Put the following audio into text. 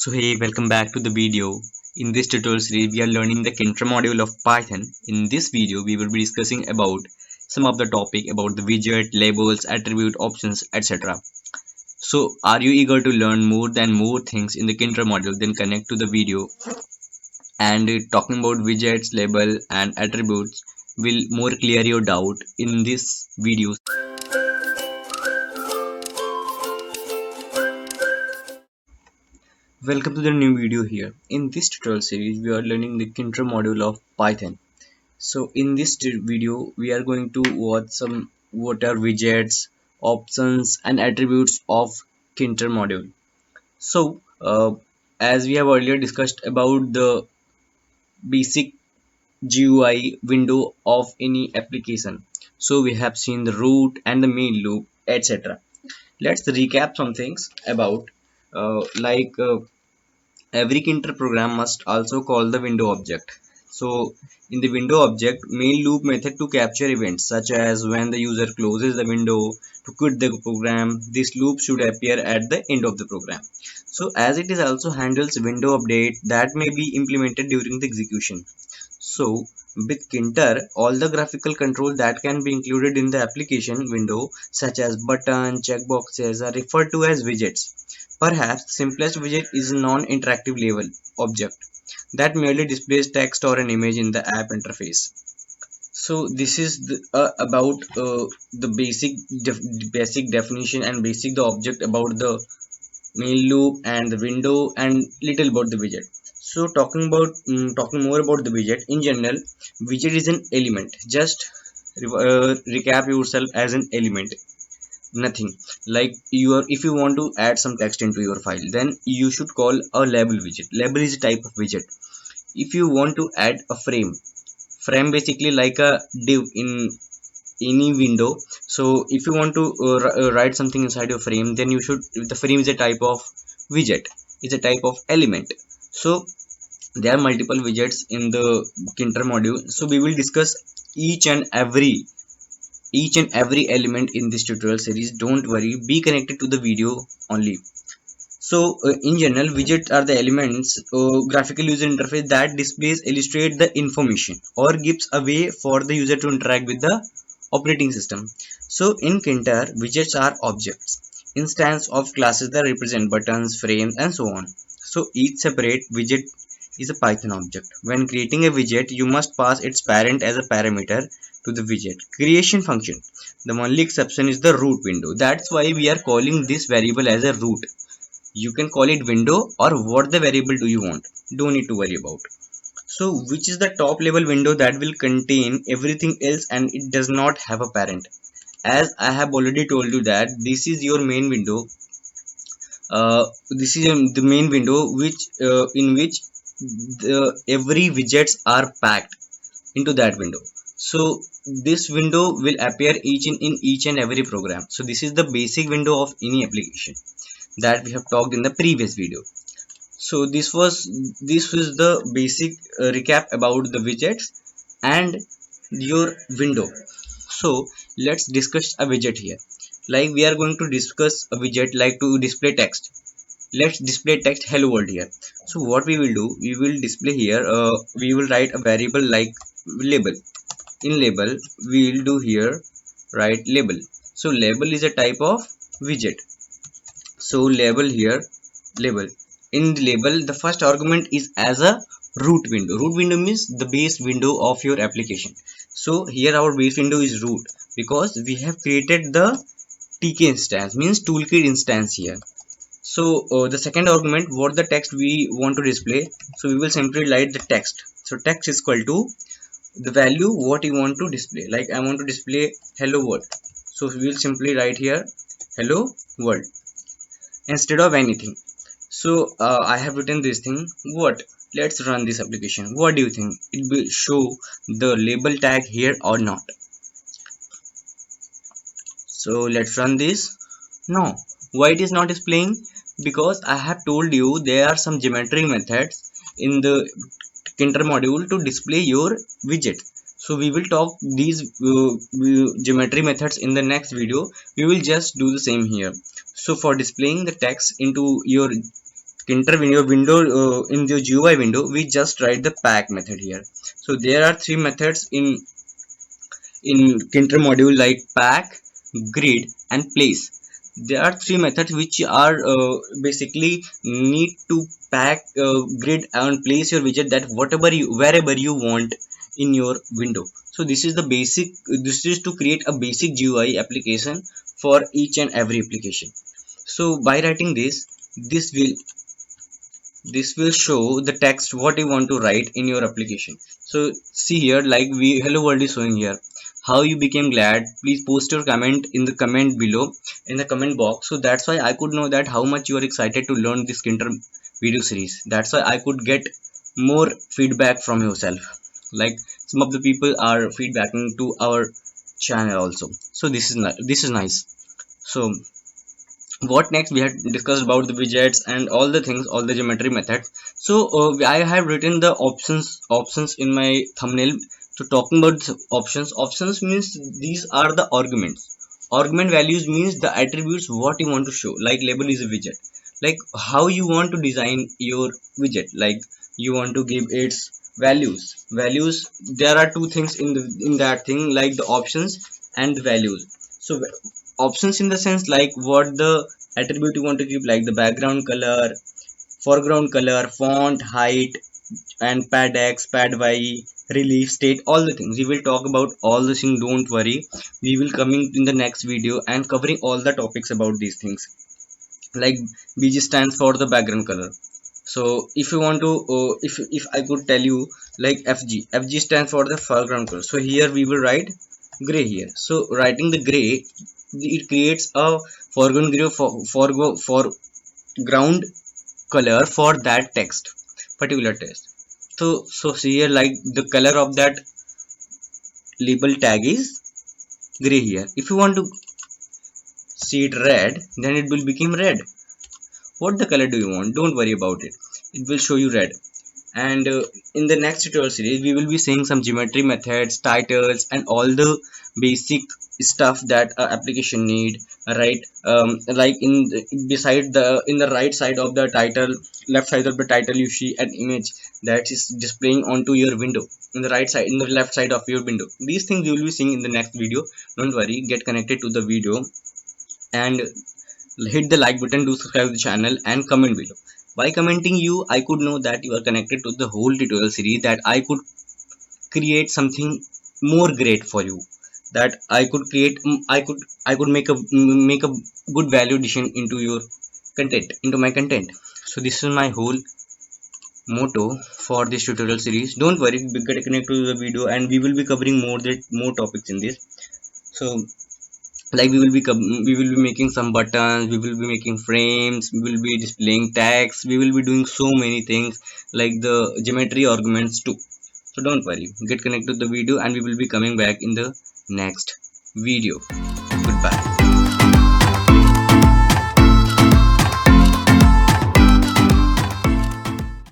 So hey, welcome back to the video. In this tutorial series, we are learning the Kintra module of Python. In this video, we will be discussing about some of the topic about the widget, labels, attribute, options, etc. So are you eager to learn more things in the Kintra module? Then connect to the video and talking about widgets, label and attributes will more clear your doubt in this video. Welcome to the new video here. In this tutorial series, we are learning the Kintra module of Python. So in this video we are going to watch some what are widgets, options and attributes of Kinter module. So as we have earlier discussed about the basic GUI window of any application. So we have seen the root and the main loop, etc. Let's recap some things about every Kinter program must also call the window object. So in the window object, main loop method to capture events such as when the user closes the window to quit the program, this loop should appear at the end of the program. So as it is also handles window update that may be implemented during the execution. So with Kinter, all the graphical control that can be included in the application window such as button, checkboxes are referred to as widgets. Perhaps the simplest widget is a non-interactive label object that merely displays text or an image in the app interface. So this is about the basic definition and basic the object about the main loop and the window and little about the widget. So talking more about the widget in general, widget is an element. Just recap yourself as an element, nothing like your if you want to add some text into your file, then you should call a label widget. Label is a type of widget. If you want to add a frame basically like a div in any window. So if you want to write something inside your frame, then you should, the frame is a type of widget, it's a type of element. So there are multiple widgets in the Kinter module, so we will discuss each and every element in this tutorial series. Don't worry, be connected to the video only. So in general, widgets are the elements graphical user interface that displays illustrate the information or gives a way for the user to interact with the operating system. So in Kinter, widgets are objects, instance of classes that represent buttons, frames and so on. So each separate widget is a Python object. When creating a widget, you must pass its parent as a parameter to the widget creation function. The only exception is the root window. That's why we are calling this variable as a root. You can call it window or what the variable do you want, don't need to worry about. So which is the top level window that will contain everything else and it does not have a parent. As I have already told you that this is your main window. This is the main window which in which every widgets are packed into that window. So this window will appear in each and every program. So this is the basic window of any application that we have talked in the previous video. So this was the basic recap about the widgets and your window. So let's discuss a widget here. Like we are going to discuss a widget like to display text. Let's display text hello world here. So what we will do, we will display here, we will write a variable like label. In label we will do here write label. So label is a type of widget. So label here, label, in the label the first argument is as a root window. Root window means the base window of your application. So here our base window is root because we have created the tk instance, means toolkit instance here. So the second argument, what the text we want to display, so we will simply write the text. So text is equal to the value what you want to display. Like I want to display hello world, so we will simply write here hello world instead of anything. So I have written this thing. What, let's run this application. What do you think, it will show the label tag here or not? So let's run this. No, why it is not displaying? Because I have told you there are some geometric methods in the Kinter module to display your widget. So we will talk these geometry methods in the next video. We will just do the same here. So for displaying the text into your Kinter window in the GUI window, we just write the pack method here. So there are three methods in Kinter module, like pack, grid, and place. There are three methods which are basically need to pack, grid, and place your widget that whatever you wherever you want in your window. So this is the basic. This is to create a basic GUI application for each and every application. So by writing this will show the text what you want to write in your application. So see here, like we hello world is showing here. How you became glad, please post your comment in the comment below, in the comment box. So that's why I could know that how much you are excited to learn this Kinter video series. That's why I could get more feedback from yourself. Like some of the people are feedbacking to our channel also. So this is nice. So what next, we had discussed about the widgets and all the things, all the geometry methods. So I have written the options in my thumbnail. So talking about the options means these are the argument values means the attributes what you want to show. Like label is a widget, like how you want to design your widget, like you want to give its values. There are two things in that thing, like the options and the values. So options in the sense like what the attribute you want to give, like the background color, foreground color, font height, and pad x, pad y, relief state, all the things we will talk about. All the things, don't worry, we will coming in the next video and covering all the topics about these things. Like bg stands for the background color. So if you want to if I could tell you, like fg stands for the foreground color. So here we will write gray here. So writing the gray, it creates a foreground gray foreground color for that particular text. So see here, like the color of that label tag is gray here. If you want to see it red, then it will become red. What the color do you want? Don't worry about it, it will show you red. And in the next tutorial series we will be seeing some geometry methods, titles, and all the basic stuff that application need, right? Like beside the in the right side of the title, left side of the title, you see an image that is displaying onto your window. In the right side, in the left side of your window, these things you will be seeing in the next video. Don't worry, get connected to the video and hit the like button, do subscribe to the channel, and comment below. By commenting you, I could know that you are connected to the whole tutorial series, that I could create something more great for you, that I could create, I could make a good value addition into your content, into my content. So this is my whole motto for this tutorial series. Don't worry, get connected to the video and we will be covering more topics in this. So like we will be making some buttons, we will be making frames, we will be displaying tags, we will be doing so many things, like the geometry arguments too. So don't worry, get connected to the video and we will be coming back in the next video. Goodbye.